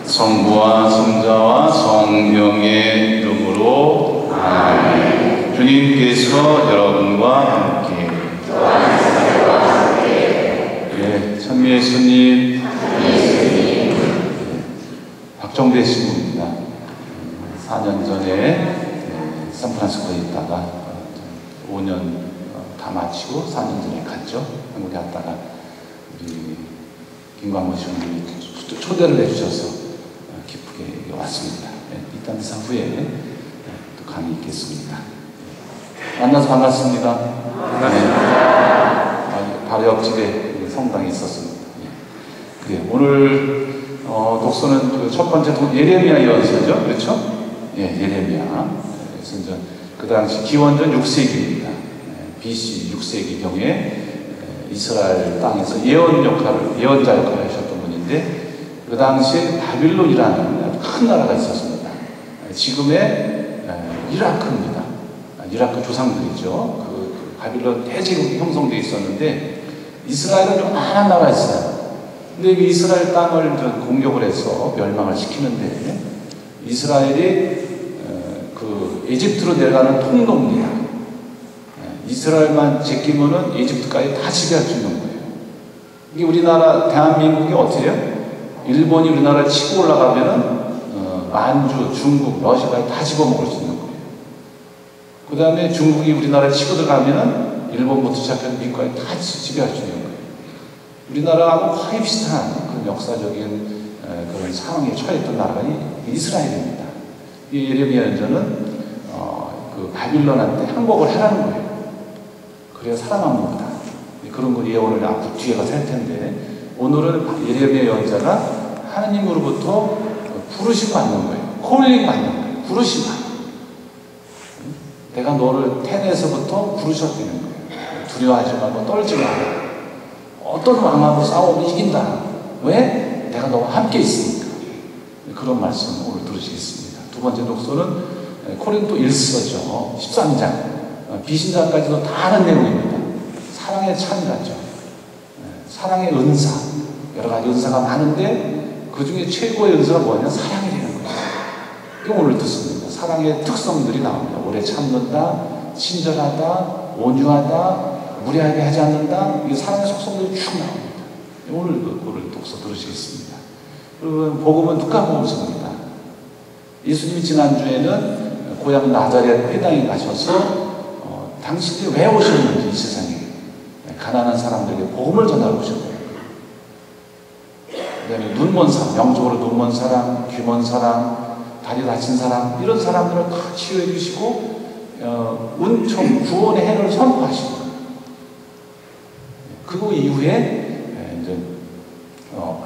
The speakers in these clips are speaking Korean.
성부와 성자와 성령의 이름으로 아멘. 주님께서 여러분과 함께 천미 예수님, 박정대 신부입니다. 4년 전에 샌프란시스코에 있다가 5년 다 마치고 4년 전에 갔죠. 한국에 갔다가 우리 김광모 신부님이 초대를 해주셔서 기쁘게 왔습니다. 이딴 사 후에 또 강의 있겠습니다. 만나서 반갑습니다. 바로 옆집에 성당에 있었습니다. 오늘 독서는 그 첫 번째 예레미야 예언서죠, 그렇죠? 예레미야. 그래서 그 당시 기원전 6세기입니다. BC 6세기 경에 이스라엘 땅에서 예언자 역할을 하셨던 분인데, 그 당시에 바빌론이라는 큰 나라가 있었습니다. 지금의 이라크입니다. 이라크 조상들이죠. 그 바빌론 대제국이 형성되어 있었는데, 이스라엘은 요만한 나라였어요. 근데 이스라엘 땅을 공격을 해서 멸망을 시키는데, 이스라엘이 그 이집트로 내려가는 통로입니다. 이스라엘만 제끼면은 이집트까지 다 지배할 수 있는 거예요. 이게 우리나라 대한민국이 어때요? 일본이 우리나라를 치고 올라가면은 만주, 중국, 러시아까지 다 집어먹을 수 있는 거예요. 그 다음에 중국이 우리나라를 치고 들어가면은 일본부터 시작해서 미국까지 다 지배할 수 있는 거예요. 우리나라하고 거의 비슷한 그런 역사적인 그런 상황에 처했던 나라가 이스라엘입니다. 이 예레미야 예언자는 그 바빌론한테 항복을 하라는 거예요. 그래야 살아남는다. 그런 걸 예언을 앞으로 뒤에 가서 할 텐데, 오늘은 예레미야 예언자가 하나님으로부터 부르심 받는 거예요. 콜링 받는 거예요. 부르심 받는 거예요. 내가 너를 태내에서부터 부르셨다는 거예요. 두려워하지 말고 떨지 마라. 어떤 왕하고 싸우면 이긴다. 왜? 내가 너와 함께 있으니까. 그런 말씀 오늘 들으시겠습니다. 두 번째 독서는 코린토 1서죠. 13장. 비신자까지도 다 아는 내용입니다. 사랑의 찬이라죠. 사랑의 은사. 여러 가지 은사가 많은데, 그 중에 최고의 은사가 뭐냐면 사랑이라는 거예요. 이거 오늘 듣습니다. 사랑의 특성들이 나옵니다. 오래 참는다, 친절하다, 온유하다, 무례하게 하지 않는다. 이 사랑의 속성들이 쭉 나옵니다. 오늘 독서 들으시겠습니다. 그리고 복음은 누가복음서입니다. 예수님이 지난주에는 고향 나자렛 회당에 가셔서 당신들이 왜 오셨는지, 이 세상에 가난한 사람들에게 복음을 전하러 오셨고요. 그 다음에 눈먼 사람, 영적으로 눈먼 사람, 귀먼 사람, 다리 다친 사람, 이런 사람들을 다 치유해 주시고 은총, 구원의 해를 선포하신 거예요. 그 이후에 이제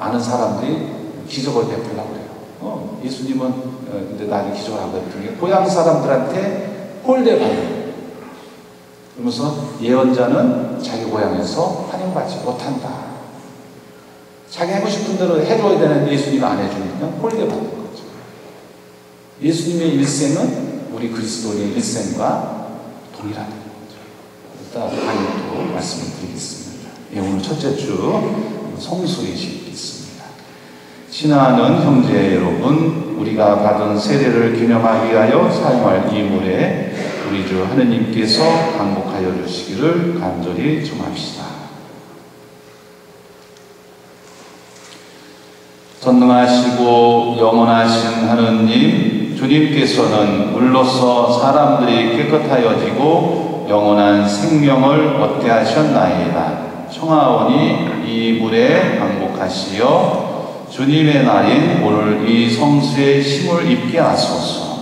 아는 사람들이 기적을 베풀려고 그래요. 예수님은 근데 나중에 기적을 하고 베풀게 고향 사람들한테 홀대받는 거예요. 그러면서 예언자는 자기 고향에서 환영받지 못한다. 자기 하고 싶은 대로 해줘야 되는데 예수님 안 해주니까 홀대받는 거죠. 예수님의 일생은 우리 그리스도인의 일생과 동일하다는 거죠. 일단 강의도 말씀을 드리겠습니다. 오늘 첫째 주 성수의식 있습니다. 친하는 형제 여러분, 우리가 받은 세례를 기념하기 위하여 사용할 이 물에 우리 주 하느님께서 강복하여 주시기를 간절히 청합시다. 전능하시고 영원하신 하느님, 주님께서는 물로써 사람들이 깨끗하여지고 영원한 생명을 얻게 하셨나이다. 청하오니 이 물에 강복하시어 주님의 날인 오늘 이 성수의 힘을 입게 하소서.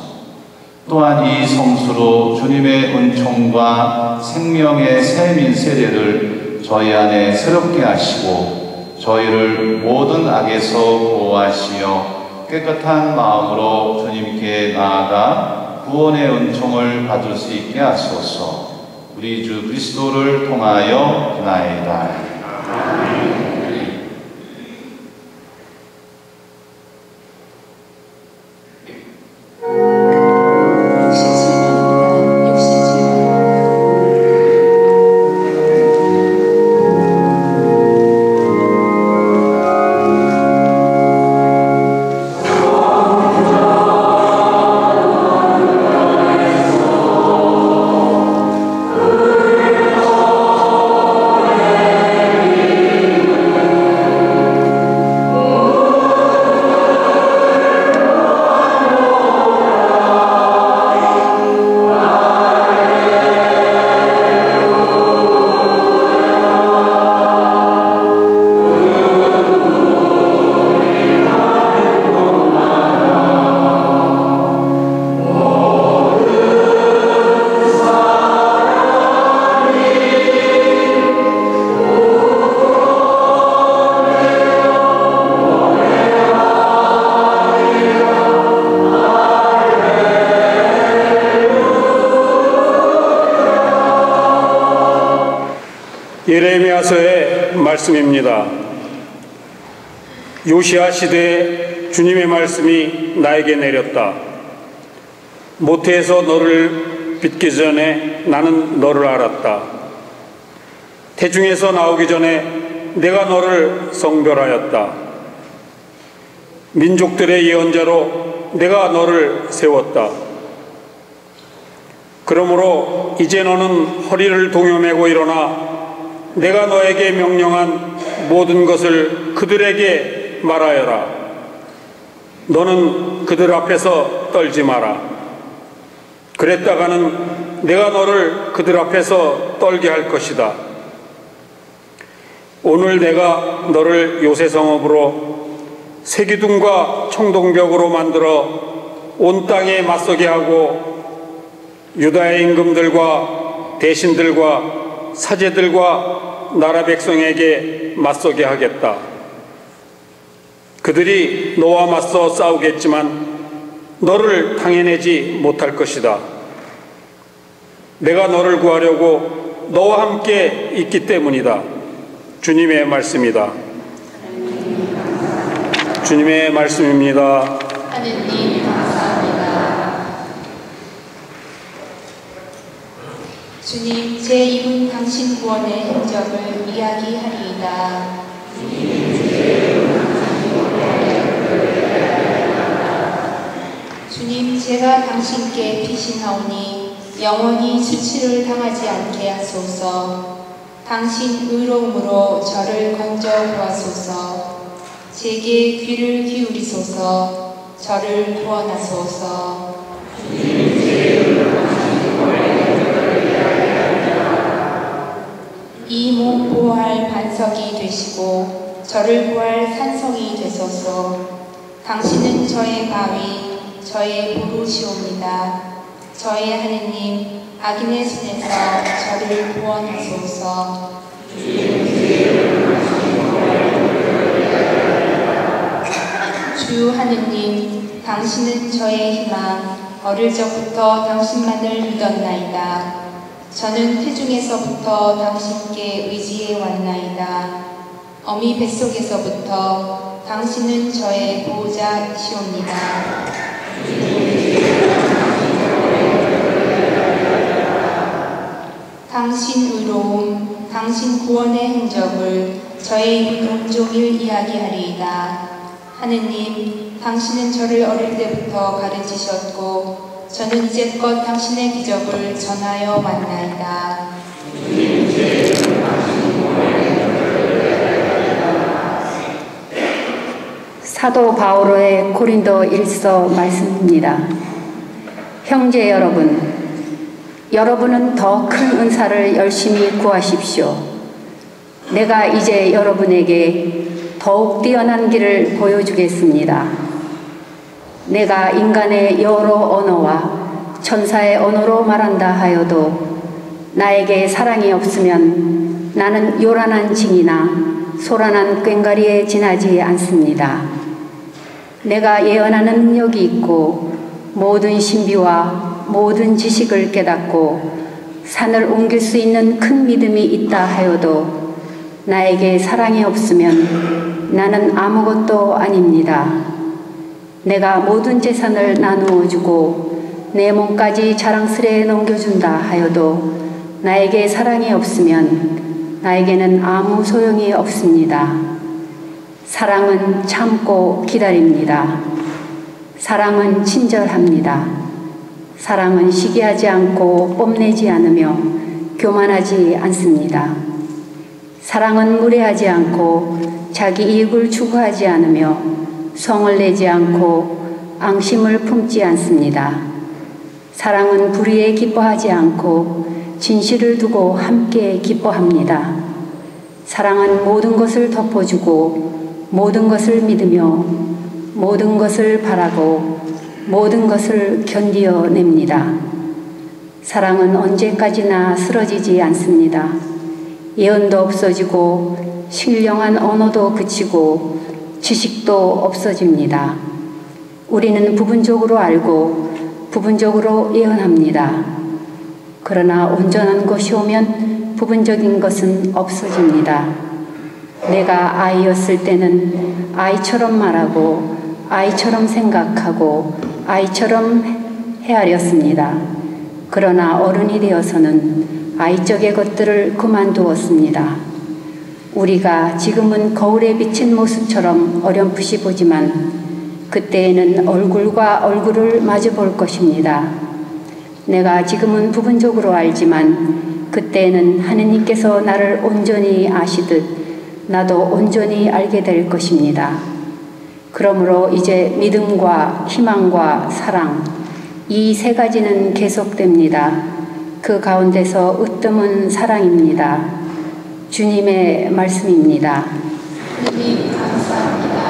또한 이 성수로 주님의 은총과 생명의 샘인 세례를 저희 안에 새롭게 하시고 저희를 모든 악에서 보호하시어 깨끗한 마음으로 주님께 나아가 구원의 은총을 받을 수 있게 하소서. 우리 주 그리스도를 통하여 비나이다. 이사야서의 말씀입니다. 요시야 시대에 주님의 말씀이 나에게 내렸다. 모태에서 너를 빚기 전에 나는 너를 알았다. 태중에서 나오기 전에 내가 너를 성별하였다. 민족들의 예언자로 내가 너를 세웠다. 그러므로 이제 너는 허리를 동여매고 일어나 내가 너에게 명령한 모든 것을 그들에게 말하여라. 너는 그들 앞에서 떨지 마라. 그랬다가는 내가 너를 그들 앞에서 떨게 할 것이다. 오늘 내가 너를 요새성읍으로 세기둥과 청동벽으로 만들어 온 땅에 맞서게 하고 유다의 임금들과 대신들과 사제들과 나라 백성에게 맞서게 하겠다. 그들이 너와 맞서 싸우겠지만 너를 당해내지 못할 것이다. 내가 너를 구하려고 너와 함께 있기 때문이다. 주님의 말씀이다. 주님의 말씀입니다. 하느님 감사합니다. 주님, 제 입은 당신 구원의 행적을 이야기하리이다. 주님, 제가 당신께 피신하오니 영원히 수치를 당하지 않게 하소서. 당신 의로움으로 저를 건져 구하소서. 제게 귀를 기울이소서. 저를 구원하소서. 이 몸 보호할 반석이 되시고 저를 구할 산성이 되소서. 당신은 저의 바위, 저의 보루시옵니다. 저의 하느님, 악인의 손에서 저를 구원하소서. 주 하느님, 당신은 저의 희망, 어릴 적부터 당신만을 믿었나이다. 저는 태중에서부터 당신께 의지해 왔나이다. 어미 뱃속에서부터 당신은 저의 보호자시옵니다. 당신 의로움, 당신 구원의 행적을 저의 입은 온종일 이야기하리이다. 하느님, 당신은 저를 어릴 때부터 가르치셨고 저는 이제껏 당신의 기적을 전하여 왔나이다. 사도 바오로의 고린도 1서 말씀입니다. 형제 여러분, 여러분은 더 큰 은사를 열심히 구하십시오. 내가 이제 여러분에게 더욱 뛰어난 길을 보여주겠습니다. 내가 인간의 여러 언어와 천사의 언어로 말한다 하여도 나에게 사랑이 없으면 나는 요란한 징이나 소란한 꽹과리에 지나지 않습니다. 내가 예언하는 능력이 있고 모든 신비와 모든 지식을 깨닫고 산을 옮길 수 있는 큰 믿음이 있다 하여도 나에게 사랑이 없으면 나는 아무것도 아닙니다. 내가 모든 재산을 나누어 주고 내 몸까지 자랑스레 넘겨준다 하여도 나에게 사랑이 없으면 나에게는 아무 소용이 없습니다. 사랑은 참고 기다립니다. 사랑은 친절합니다. 사랑은 시기하지 않고 뽐내지 않으며 교만하지 않습니다. 사랑은 무례하지 않고 자기 이익을 추구하지 않으며 성을 내지 않고 앙심을 품지 않습니다. 사랑은 불의에 기뻐하지 않고 진실을 두고 함께 기뻐합니다. 사랑은 모든 것을 덮어주고 모든 것을 믿으며 모든 것을 바라고 모든 것을 견디어냅니다. 사랑은 언제까지나 쓰러지지 않습니다. 예언도 없어지고 신령한 언어도 그치고 지식도 없어집니다. 우리는 부분적으로 알고 부분적으로 예언합니다. 그러나 온전한 것이 오면 부분적인 것은 없어집니다. 내가 아이였을 때는 아이처럼 말하고 아이처럼 생각하고 아이처럼 헤아렸습니다. 그러나 어른이 되어서는 아이적의 것들을 그만두었습니다. 우리가 지금은 거울에 비친 모습처럼 어렴풋이 보지만 그때에는 얼굴과 얼굴을 마주 볼 것입니다. 내가 지금은 부분적으로 알지만 그때에는 하느님께서 나를 온전히 아시듯 나도 온전히 알게 될 것입니다. 그러므로 이제 믿음과 희망과 사랑, 이 세 가지는 계속됩니다. 그 가운데서 으뜸은 사랑입니다. 주님의 말씀입니다. 주님 감사합니다.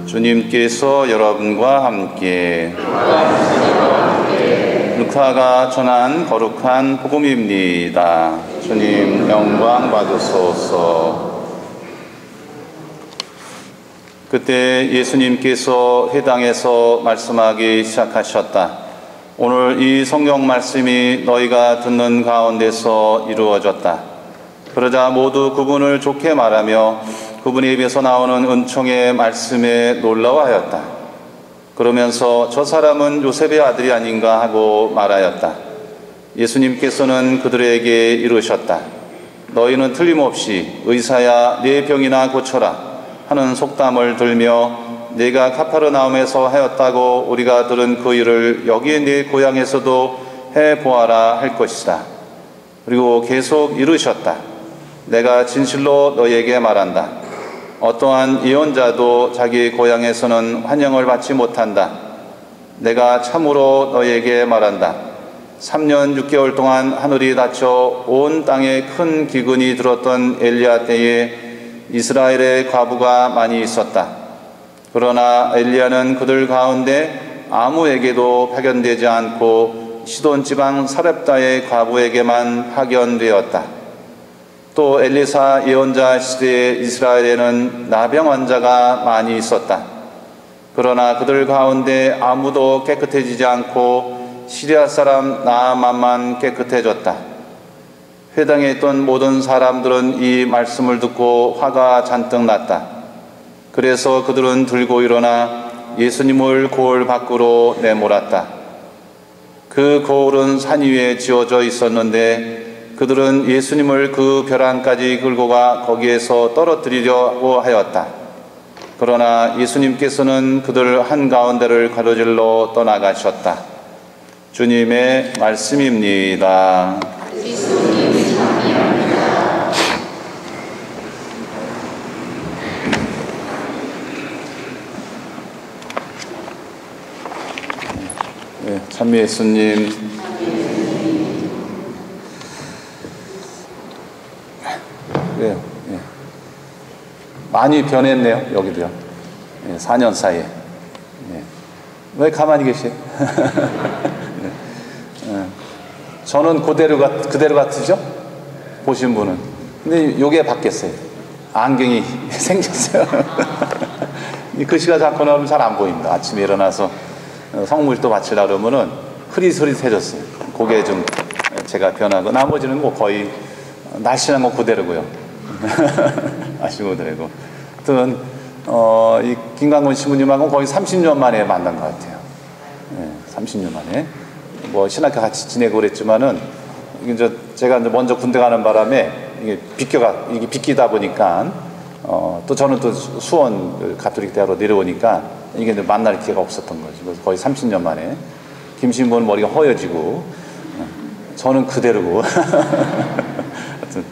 주님께서 여러분과 함께 루카가 전한 거룩한 복음입니다. 주님 영광 받으소서. 그때 예수님께서 회당에서 말씀하기 시작하셨다. 오늘 이 성경 말씀이 너희가 듣는 가운데서 이루어졌다. 그러자 모두 그분을 좋게 말하며 그분의 입에서 나오는 은총의 말씀에 놀라워하였다. 그러면서 저 사람은 요셉의 아들이 아닌가 하고 말하였다. 예수님께서는 그들에게 이르셨다. 너희는 틀림없이 의사야 내 병이나 고쳐라 하는 속담을 들며 내가 카파르나움에서 하였다고 우리가 들은 그 일을 여기 네 고향에서도 해보아라 할 것이다. 그리고 계속 이르셨다. 내가 진실로 너희에게 말한다. 어떠한 예언자도 자기 고향에서는 환영을 받지 못한다. 내가 참으로 너희에게 말한다. 3년 6개월 동안 하늘이 닫혀 온 땅에 큰 기근이 들었던 엘리야 때에 이스라엘의 과부가 많이 있었다. 그러나 엘리야는 그들 가운데 아무에게도 파견되지 않고 시돈 지방 사렙다의 과부에게만 파견되었다. 또 엘리사 예언자 시대에 이스라엘에는 나병 환자가 많이 있었다. 그러나 그들 가운데 아무도 깨끗해지지 않고 시리아 사람 나아만만 깨끗해졌다. 회당에 있던 모든 사람들은 이 말씀을 듣고 화가 잔뜩 났다. 그래서 그들은 들고 일어나 예수님을 고을 밖으로 내몰았다. 그 고을은 산 위에 지어져 있었는데 그들은 예수님을 그 벼랑까지 끌고 가 거기에서 떨어뜨리려고 하였다. 그러나 예수님께서는 그들 한가운데를 가로질러 떠나가셨다. 주님의 말씀입니다. 네, 찬미 예수님. 그래요. 예. 많이 변했네요. 여기도요. 예, 4년 사이에. 예. 왜 가만히 계세요? 예. 예. 저는 그대로 같으죠? 보신 분은. 근데 요게 바뀌었어요. 안경이 생겼어요. 이 글씨가 자꾸 나오면 잘 안 보입니다. 아침에 일어나서 성물도 바치려고 그러면은 흐릿흐릿해졌어요. 그게 좀 제가 변하고 나머지는 뭐 거의 날씬한 거 그대로고요. 아시고 그대로. 하여튼 이 김강곤 신부님하고 거의 30년 만에 만난 것 같아요. 네, 30년 만에. 뭐 신학교 같이 지내고 그랬지만은 이제 제가 이제 먼저 군대 가는 바람에 이게 비끼다 보니까 또 저는 또 수원 가톨릭 대학으로 내려오니까 이게 이제 만날 기회가 없었던 거죠. 그래서 거의 30년 만에 김신부는 머리가 허여지고 저는 그대로고 하여튼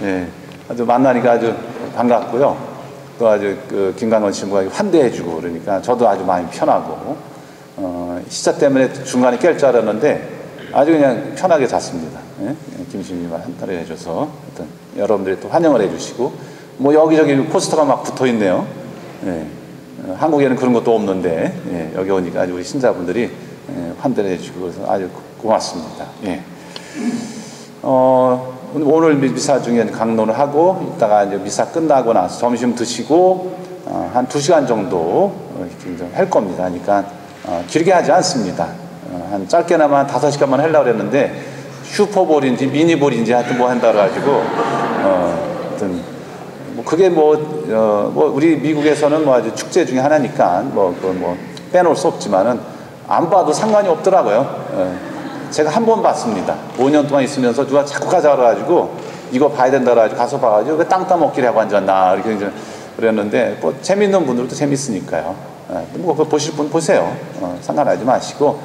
예, 아주 만나니까 아주 반갑고요. 또 아주 그 김관원 신부가 환대해주고 그러니까 저도 아주 마음이 편하고 시차 때문에 중간에 깰 줄 알았는데 아주 그냥 편하게 잤습니다. 예? 김신부가 한달을 해줘서 하여튼 여러분들이 또 환영을 해주시고 뭐 여기저기 포스터가 막 붙어있네요. 예. 한국에는 그런 것도 없는데 예, 여기 오니까 아주 우리 신자분들이 예, 환대를 해주시고 그래서 아주 고맙습니다. 예. 오늘 미사 중에 강론을 하고 이따가 이제 미사 끝나고 나서 점심 드시고 한 2시간 정도 할 겁니다. 그러니까 길게 하지 않습니다. 한 짧게나마 한 5시간만 하려고 그랬는데 슈퍼볼인지 미니볼인지 하여튼 뭐 한다 그래가지고 하여튼 뭐 그게 뭐 우리 미국에서는 뭐 아주 축제 중에 하나니까 뭐 빼놓을 수 없지만은 안 봐도 상관이 없더라고요. 제가 한 번 봤습니다. 5년 동안 있으면서 누가 자꾸 가자 그래가지고 이거 봐야 된다 그래가지고 가서 봐가지고 왜 땅 따먹기를 하고 앉았나 이렇게 이제 그랬는데 뭐 재밌는 분들도 재밌으니까요. 뭐 그거 보실 분 보세요. 상관하지 마시고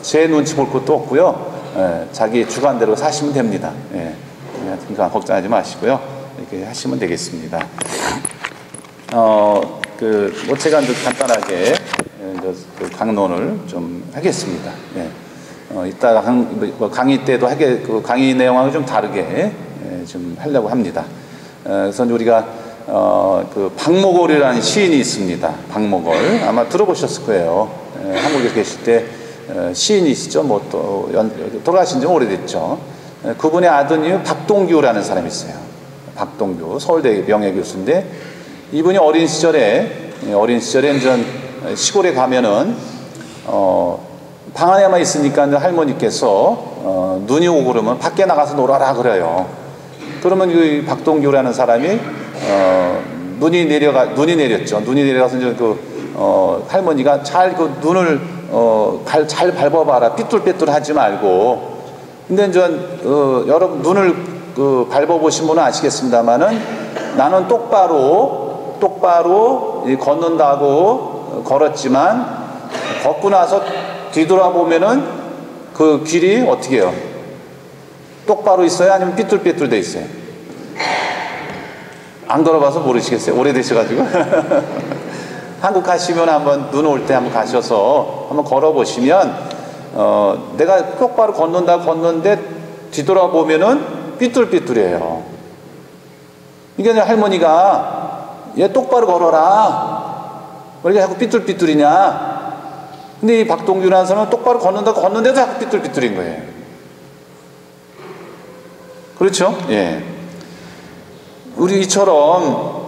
제 눈치 볼 것도 없고요. 자기 주관대로 사시면 됩니다. 예. 그러니까 걱정하지 마시고요. 이렇게 하시면 되겠습니다. 뭐 제가 이제 간단하게 그 강론을 좀 하겠습니다. 예. 이따가 강의 때도 그 강의 내용하고 좀 다르게 좀 하려고 합니다. 그래서 우리가 그 박목월이라는 시인이 있습니다. 박목월 아마 들어보셨을 거예요. 한국에 계실 때 시인이시죠. 뭐 또 돌아가신 지 오래됐죠. 그분의 아드님이 박동규라는 사람이 있어요. 박동규 서울대 명예교수인데 이분이 어린 시절에 이제 시골에 가면은 방 안에만 있으니까 할머니께서 눈이 오고 그러면 밖에 나가서 놀아라 그래요. 그러면 이 박동규라는 사람이 눈이 내렸죠. 눈이 내려가서 이제 할머니가 잘 그 눈을 잘 밟아봐라. 삐뚤빼뚤하지 말고. 근데 이제 여러분 눈을 밟아보신 분은 아시겠습니다만은 나는 똑바로 걷는다고 걸었지만 걷고 나서 뒤돌아보면은 그 길이 어떻게 해요? 똑바로 있어요? 아니면 삐뚤빼뚤 돼 있어요? 안 걸어봐서 모르시겠어요? 오래되셔가지고. 한국 가시면 한번 눈 올 때 한번 가셔서 한번 걸어보시면 내가 똑바로 걷는데 뒤돌아보면은 삐뚤삐뚤해요. 이게 할머니가 얘 똑바로 걸어라. 왜 이렇게 자꾸 삐뚤삐뚤이냐? 근데 이 박동규라는 사람은 똑바로 걷는데도 자꾸 삐뚤삐뚤인 거예요. 그렇죠? 예. 이처럼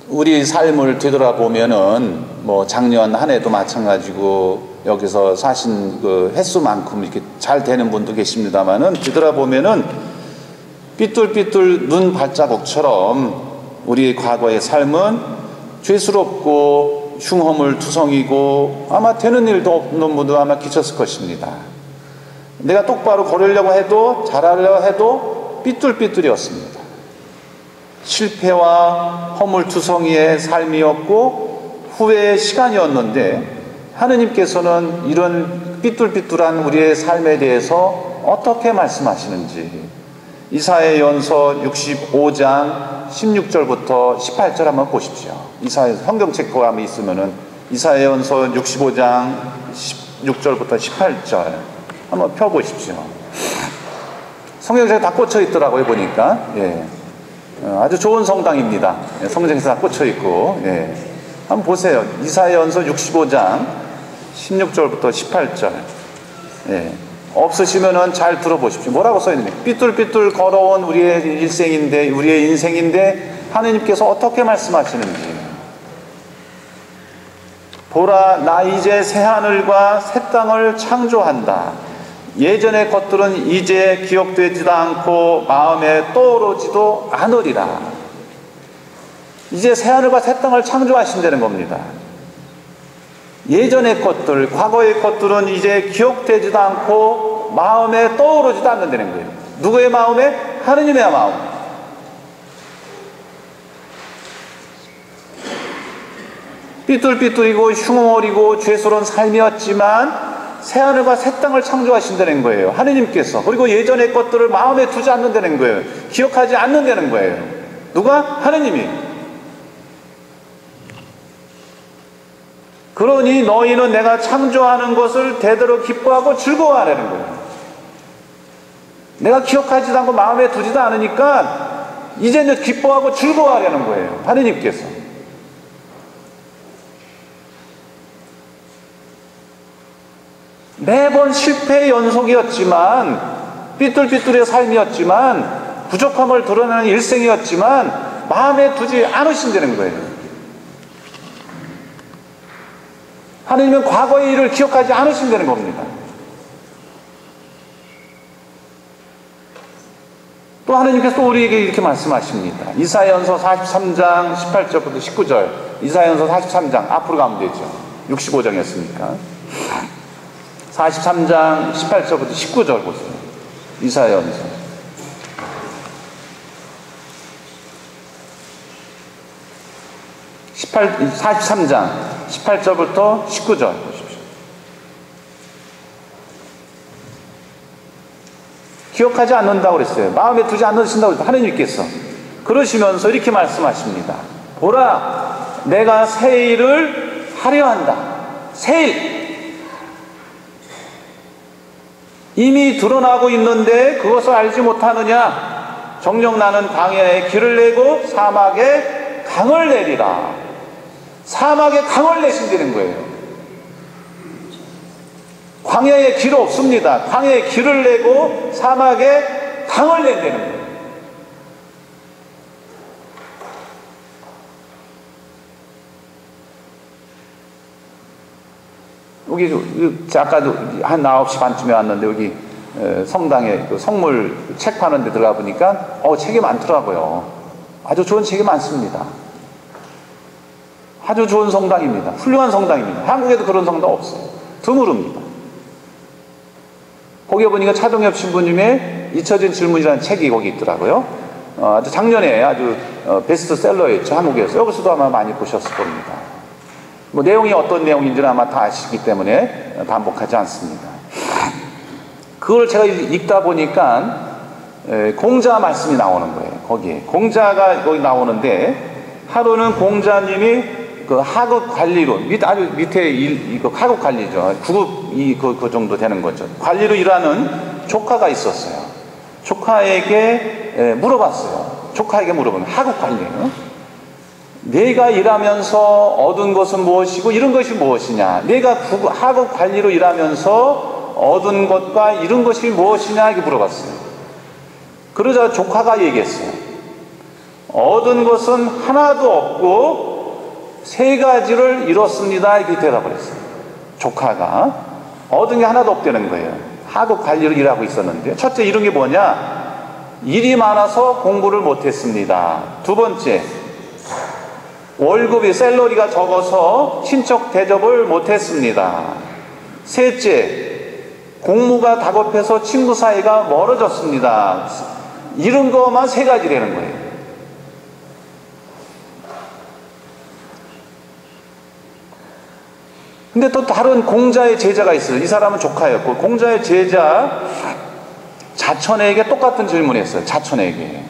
우리 삶을 되돌아보면은 뭐 작년 한 해도 마찬가지고 여기서 사신 그 횟수만큼 이렇게 잘 되는 분도 계십니다만은 뒤돌아보면은 삐뚤삐뚤 눈 발자국처럼 우리의 과거의 삶은 죄스럽고 흉허물투성이고 아마 되는 일도 없는 분도 아마 계셨을 것입니다. 내가 똑바로 걸으려고 해도 잘하려고 해도 삐뚤삐뚤이었습니다. 실패와 허물투성이의 삶이었고 후회의 시간이었는데 하느님께서는 이런 삐뚤삐뚤한 우리의 삶에 대해서 어떻게 말씀하시는지 이사야전서 65장 16절부터 18절 한번 보십시오. 이사야 성경책과 있으면은 이사야전서 65장 16절부터 18절 한번 펴보십시오. 성경책에 다 꽂혀 있더라고요 보니까. 예. 아주 좋은 성당입니다. 예, 성경책에 다 꽂혀 있고. 예. 한번 보세요. 이사야전서 65장 16절부터 18절. 예. 없으시면은 잘 들어보십시오. 뭐라고 써있는지. 삐뚤삐뚤 걸어온 우리의 일생인데, 우리의 인생인데, 하느님께서 어떻게 말씀하시는지. 보라, 나 이제 새하늘과 새 땅을 창조한다. 예전의 것들은 이제 기억되지도 않고 마음에 떠오르지도 않으리라. 이제 새하늘과 새 땅을 창조하신다는 겁니다. 예전의 것들, 과거의 것들은 이제 기억되지도 않고 마음에 떠오르지도 않는다는 거예요. 누구의 마음에? 하느님의 마음. 삐뚤삐뚤이고 흉얼이고 죄스러운 삶이었지만 새하늘과 새 땅을 창조하신다는 거예요, 하느님께서. 그리고 예전의 것들을 마음에 두지 않는다는 거예요. 기억하지 않는다는 거예요. 누가? 하느님이. 그러니 너희는 내가 창조하는 것을 대대로 기뻐하고 즐거워하라는 거예요. 내가 기억하지도 않고 마음에 두지도 않으니까 이제는 기뻐하고 즐거워하려는 거예요, 하느님께서. 매번 실패의 연속이었지만, 삐뚤삐뚤의 삶이었지만, 부족함을 드러내는 일생이었지만 마음에 두지 않으신다는 거예요. 하느님은 과거의 일을 기억하지 않으신다는 겁니다. 또 하느님께서 또 우리에게 이렇게 말씀하십니다. 이사야서 43장 18절부터 19절. 이사야서 43장 앞으로 가면 되죠. 65장이었으니까 43장 18절부터 19절 보세요. 이사야서 43장 18절부터 19절 보십시오. 기억하지 않는다고 그랬어요. 마음에 두지 않으신다고 그랬어요, 하느님께서. 그러시면서 이렇게 말씀하십니다. 보라, 내가 새 일을 하려 한다. 새 일. 이미 드러나고 있는데 그것을 알지 못하느냐? 정녕 나는 광야에 길을 내고 사막에 강을 내리라. 사막에 강을 내신다는 거예요. 광야에 길 없습니다. 광야에 길을 내고 사막에 강을 낸다는 거예요. 여기 아까도 한 9시 반쯤에 왔는데 여기 성당에 그 성물 책 파는 데 들어가 보니까 책이 많더라고요. 아주 좋은 책이 많습니다. 아주 좋은 성당입니다. 훌륭한 성당입니다. 한국에도 그런 성당 없어요. 드물습니다. 거기에 보니까 차동엽 신부님의 잊혀진 질문이라는 책이 거기 있더라고요. 아주 작년에 아주 베스트셀러였죠, 한국에서. 여기서도 아마 많이 보셨을 겁니다. 뭐 내용이 어떤 내용인지는 아마 다 아시기 때문에 반복하지 않습니다. 그걸 제가 읽다 보니까 공자 말씀이 나오는 거예요. 거기에 공자가 거기 나오는데, 하루는 공자님이 그 하급 관리로 아주 밑에 이거 하급 관리죠. 구급 그 정도 되는 거죠. 관리로 일하는 조카가 있었어요. 조카에게 물어봤어요. 조카에게 물어보면 하급 관리예요. 내가 일하면서 얻은 것은 무엇이고 이런 것이 무엇이냐? 내가 하급 관리로 일하면서 얻은 것과 이런 것이 무엇이냐? 이렇게 물어봤어요. 그러자 조카가 얘기했어요. 얻은 것은 하나도 없고 세 가지를 이뤘습니다. 이렇게 대답을 했어요. 조카가 얻은 게 하나도 없다는 거예요. 하급 관리로 일하고 있었는데, 첫째 이런 게 뭐냐? 일이 많아서 공부를 못했습니다. 두 번째, 월급이 샐러리가 적어서 친척 대접을 못했습니다. 셋째, 공무가 다급해서 친구 사이가 멀어졌습니다. 이런 것만 세 가지라는 거예요. 근데 또 다른 공자의 제자가 있어요. 이 사람은 조카였고, 공자의 제자 자천에게 똑같은 질문을 했어요. 자천에게.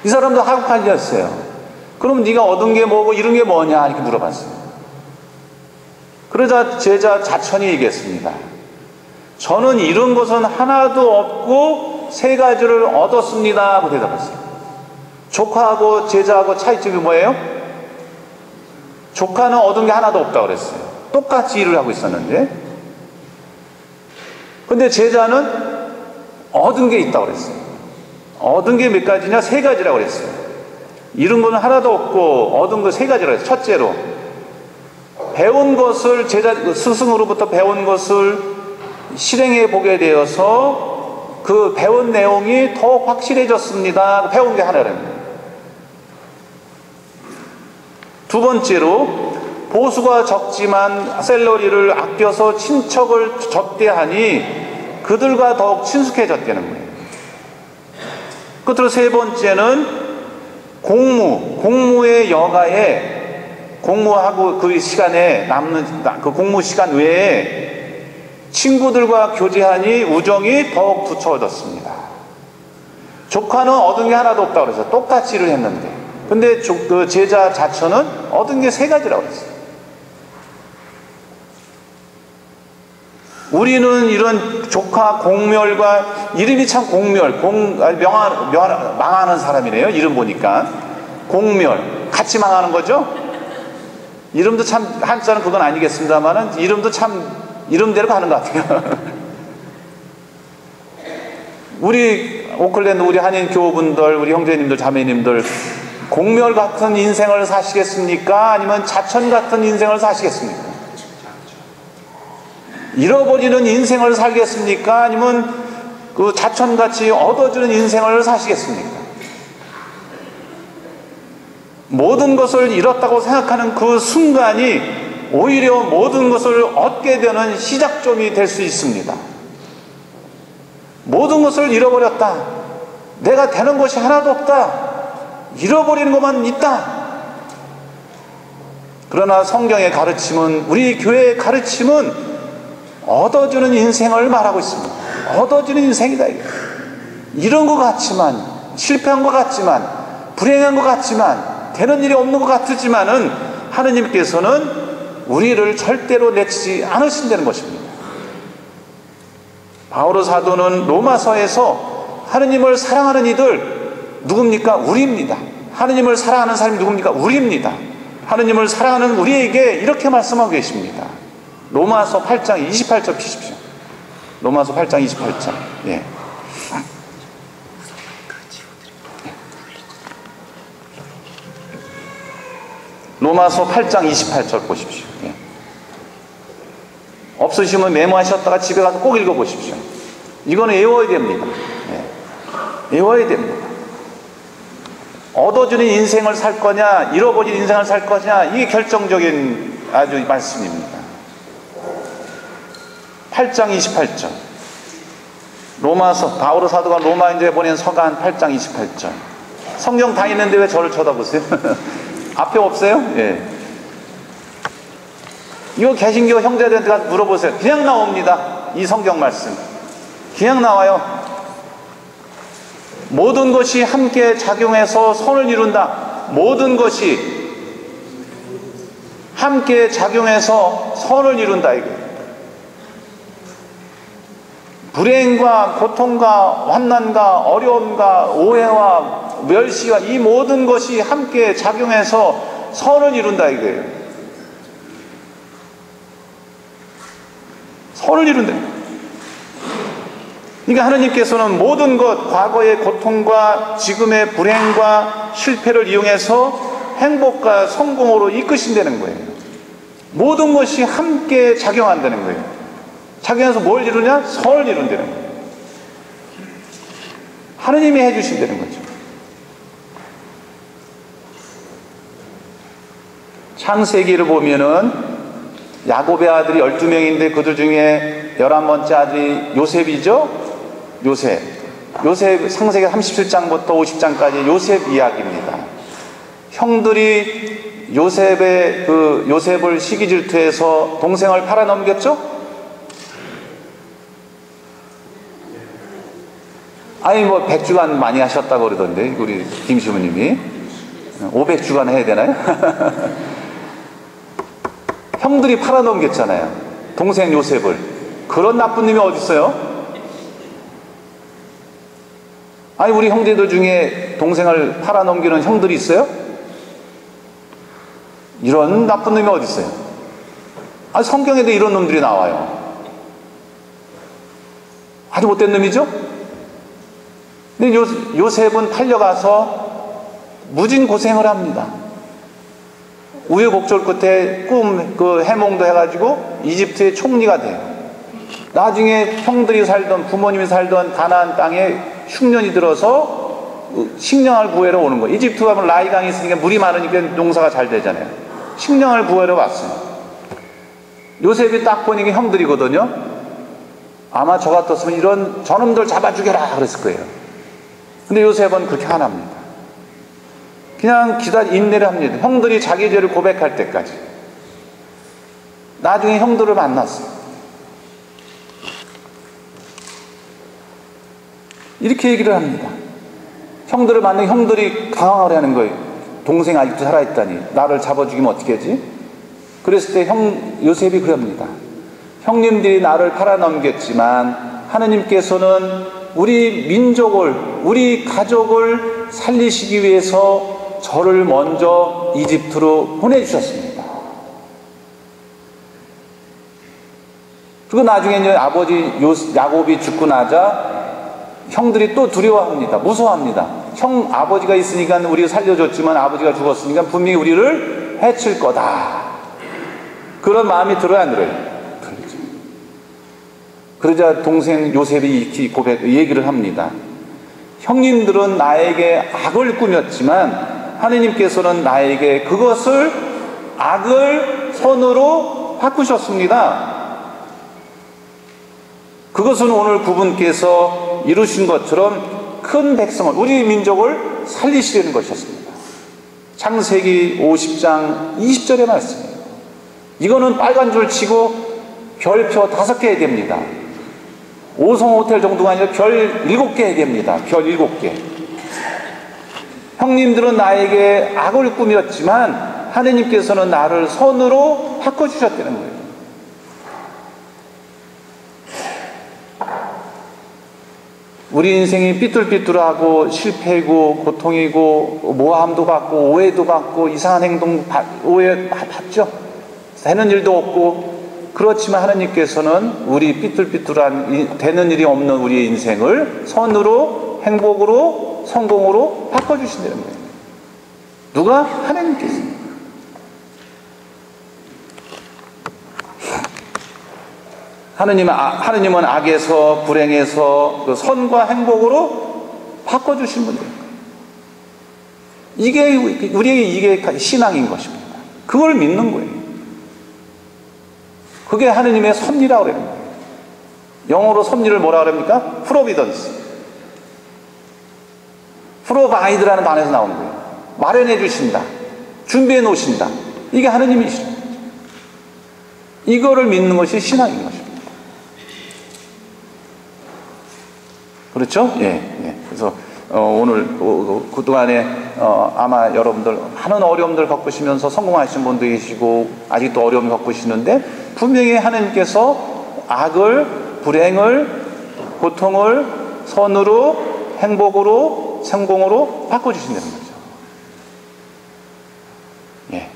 이 사람도 하급관리였어요. 그럼 네가 얻은 게 뭐고 이런 게 뭐냐? 이렇게 물어봤어요. 그러자 제자 자천이 얘기했습니다. 저는 이런 것은 하나도 없고 세 가지를 얻었습니다 하고 대답했어요. 조카하고 제자하고 차이점이 뭐예요? 조카는 얻은 게 하나도 없다고 그랬어요. 똑같이 일을 하고 있었는데, 근데 제자는 얻은 게 있다고 그랬어요. 얻은 게 몇 가지냐? 세 가지라고 그랬어요. 이런 거는 하나도 없고 얻은 거 세 가지라고 했어요. 첫째로, 배운 것을 스승으로부터 배운 것을 실행해 보게 되어서 그 배운 내용이 더 확실해졌습니다. 배운 게 하나라는 거예요. 두 번째로, 보수가 적지만 샐러리를 아껴서 친척을 접대하니 그들과 더욱 친숙해졌다는 거예요. 끝으로 세 번째는 공무의 여가에 공무하고 그 시간에 남는 그 공무 시간 외에 친구들과 교제하니 우정이 더욱 두터워졌습니다. 조카는 얻은 게 하나도 없다고 그래서 똑같이 일을 했는데, 근데 그 제자 자처는 얻은 게 3가지라고 그랬어요. 우리는 이런 조카 공멸과, 이름이 참 공멸, 망하는 사람이네요. 이름 보니까 공멸, 같이 망하는 거죠. 이름도 참, 한자는 그건 아니겠습니다만은 이름도 참 이름대로 가는 것 같아요. 우리 오클랜드 우리 한인 교우분들, 우리 형제님들, 자매님들, 공멸 같은 인생을 사시겠습니까? 아니면 자천 같은 인생을 사시겠습니까? 잃어버리는 인생을 살겠습니까? 아니면 그 자천같이 얻어주는 인생을 사시겠습니까? 모든 것을 잃었다고 생각하는 그 순간이 오히려 모든 것을 얻게 되는 시작점이 될 수 있습니다. 모든 것을 잃어버렸다. 내가 되는 것이 하나도 없다. 잃어버리는 것만 있다. 그러나 성경의 가르침은, 우리 교회의 가르침은 얻어주는 인생을 말하고 있습니다. 얻어주는 인생이다. 이런 것 같지만, 실패한 것 같지만, 불행한 것 같지만, 되는 일이 없는 것 같지만은 하느님께서는 우리를 절대로 내치지 않으신다는 것입니다. 바오로 사도는 로마서에서 하느님을 사랑하는 이들 누굽니까? 우리입니다. 하느님을 사랑하는 사람이 누굽니까? 우리입니다. 하느님을 사랑하는 우리에게 이렇게 말씀하고 계십니다. 로마서 8장 28절 피십시오. 로마서 8장 28절. 예. 로마서 8장 28절 보십시오. 예. 없으시면 메모하셨다가 집에 가서 꼭 읽어보십시오. 이거는 외워야 됩니다. 예. 외워야 됩니다. 얻어주는 인생을 살 거냐, 잃어버린 인생을 살 거냐, 이게 결정적인 아주 말씀입니다. 8장 28절. 로마서, 바오로 사도가 로마인들에 보낸 서간 8장 28절. 성경 다 있는데 왜 저를 쳐다보세요? 앞에 없어요? 예. 이거 개신교 형제들한테 가서 물어보세요. 그냥 나옵니다. 이 성경 말씀. 그냥 나와요. 모든 것이 함께 작용해서 선을 이룬다. 모든 것이 함께 작용해서 선을 이룬다. 이게. 불행과 고통과 환난과 어려움과 오해와 멸시와 이 모든 것이 함께 작용해서 선을 이룬다 이거예요. 선을 이룬다. 그러니까 하느님께서는 모든 것, 과거의 고통과 지금의 불행과 실패를 이용해서 행복과 성공으로 이끄신다는 거예요. 모든 것이 함께 작용한다는 거예요. 작용해서 뭘 이루냐? 선을 이룬다는 거예요. 하느님이 해주신다는 거죠. 창세기를 보면은 야곱의 아들이 12명인데 그들 중에 11번째 아들이 요셉이죠. 요셉 창세기 37장부터 50장까지 요셉 이야기입니다. 형들이 요셉을 시기 질투해서 동생을 팔아넘겼죠. 아니 100주간 많이 하셨다고 그러던데 우리 김시부님이 500주간 해야 되나요? 형들이 팔아넘겼잖아요. 동생 요셉을. 그런 나쁜 놈이 어디 있어요? 아니 우리 형제들 중에 동생을 팔아넘기는 형들이 있어요? 이런 나쁜 놈이 어디 있어요? 아니 성경에도 이런 놈들이 나와요. 아주 못된 놈이죠? 근데 요셉은 팔려가서 무진 고생을 합니다. 우여곡절 끝에 해몽도 해가지고 이집트의 총리가 돼요. 나중에 형들이 살던 부모님이 살던 가나안 땅에 흉년이 들어서 식량을 구하러 오는 거예요. 이집트 가면 라이강이 있으니까 물이 많으니까 농사가 잘 되잖아요. 식량을 구하러 왔어요. 요셉이 딱 보니까 형들이거든요. 아마 저 같았으면 이런 저놈들 잡아 죽여라 그랬을 거예요. 근데 요셉은 그렇게 안 합니다. 그냥 인내를 합니다. 형들이 자기 죄를 고백할 때까지. 나중에 형들을 만났어요. 이렇게 얘기를 합니다. 형들을 만나면 형들이 당황을 하는 거예요. 동생 아직도 살아있다니 나를 잡아 죽이면 어떻게 하지? 그랬을 때 요셉이 그럽니다. 형님들이 나를 팔아넘겼지만 하느님께서는 우리 민족을, 우리 가족을 살리시기 위해서 저를 먼저 이집트로 보내주셨습니다. 그리고 나중에 이제 아버지 야곱이 죽고 나자 형들이 또 두려워합니다. 무서워합니다. 아버지가 있으니까 우리가 살려줬지만 아버지가 죽었으니까 분명히 우리를 해칠 거다. 그런 마음이 들어야 안 들어요? 들리죠. 그러자 동생 요셉이 이렇게 얘기를 합니다. 형님들은 나에게 악을 꾸몄지만 하느님께서는 나에게 그것을 악을 선으로 바꾸셨습니다. 그것은 오늘 그분께서 이루신 것처럼 큰 백성을, 우리 민족을 살리시려는 것이었습니다. 창세기 50장 20절의 말씀이에요. 이거는 빨간 줄 치고 별표 5개 해야 됩니다. 5성 호텔 정도가 아니라 별 7개 해야 됩니다. 별 7개. 형님들은 나에게 악을 꾸몄지만 하느님께서는 나를 선으로 바꿔주셨다는 거예요. 우리 인생이 삐뚤삐뚤하고 실패이고 고통이고 모함도 받고 오해도 받고 이상한 행동 오해 받죠. 되는 일도 없고. 그렇지만 하나님께서는 우리 삐뚤삐뚤한 되는 일이 없는 우리의 인생을 선으로 행복으로 성공으로 바꿔주신다는 거예요. 누가? 하나님께서. 하느님은 악에서 불행에서 그 선과 행복으로 바꿔주신 분이에요. 이게 신앙인 것입니다. 그걸 믿는 거예요. 그게 하느님의 섭리라고 그래요. 영어로 섭리를 뭐라 그럽니까? 프로비던스. 프로바이드라는 단어에서 나오는 거예요. 마련해 주신다. 준비해 놓으신다. 이게 하느님이시죠. 이거를 믿는 것이 신앙인 것입니다. 그렇죠? 예. 그래서 오늘 그동안에 아마 여러분들 많은 어려움들 겪으시면서 성공하신 분도 계시고 아직도 어려움을 겪으시는데 분명히 하나님께서 악을, 불행을, 고통을 선으로, 행복으로, 성공으로 바꿔주신다는 거죠. 예.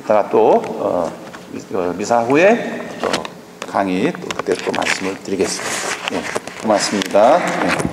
이따가 또 미사 후에 또 강의 그때 또 말씀을 드리겠습니다. 예. 고맙습니다. 예.